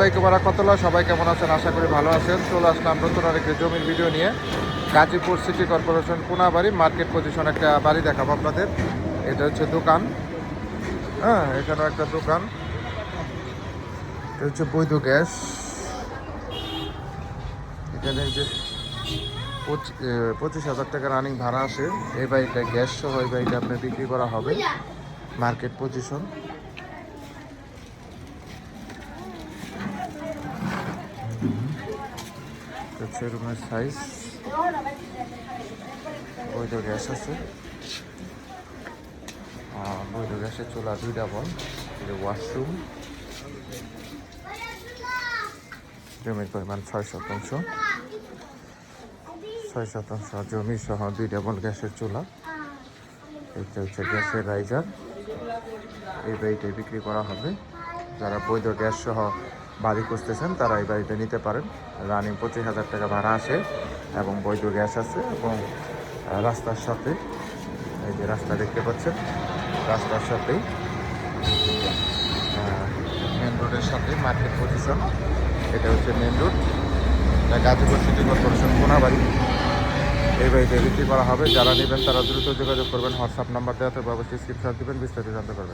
বারাকাতুল্লাহ। সবাই কেমন আছেন? আশা করি ভালো আছেন। চলে আসলাম নতুন আরেকটি জমির ভিডিও নিয়ে। Gazipur city corporation Konabari market position একটা বাড়ি দেখাবো আপনাদের। এটা হচ্ছে দোকান, হ্যাঁ এখানেও একটা দোকান। এটা হচ্ছে বৈধ গ্যাস। এখানে যে 25,000 টাকা রানিং ভাড়া আসে। এই বাড়িটা গ্যাস সহ এই বাড়িটা আপনার বিক্রি করা হবে মার্কেট পজিশন। হচ্ছে রুমের সাইজ, বৈধ গ্যাস আছে, বৈধ গ্যাসের চুলা 2টা বল, ওয়াশরুম। জমির পরিমাণ 6 শতাংশ জমি সহ 2টা বল গ্যাসের চুলা। এটা হচ্ছে গ্যাসের রাইজার। এই বাড়িটাই বিক্রি করা হবে। যারা বৈধ গ্যাস সহ বাড়ি খুঁজতেছেন তারা এই বাড়িতে নিতে পারেন। রানিং 25,000 টাকা ভাড়া আসে এবং বৈধ গ্যাস আছে। এবং রাস্তার সাথে, এই যে রাস্তা দেখতে পাচ্ছেন, রাস্তার সাথেই মেন রোডের সাথে মার্কেট পজিশন। এটা হচ্ছে main road, Gazipur city corporation Konabari. এই বাড়িতে বিক্রি করা হবে। যারা নেবেন তারা দ্রুত যোগাযোগ করবেন। হোয়াটসঅ্যাপ নাম্বার দেওয়া থাকবে, অবশ্যই স্ক্রিনশট দিবেন, বিস্তারিত জানতে পারবেন।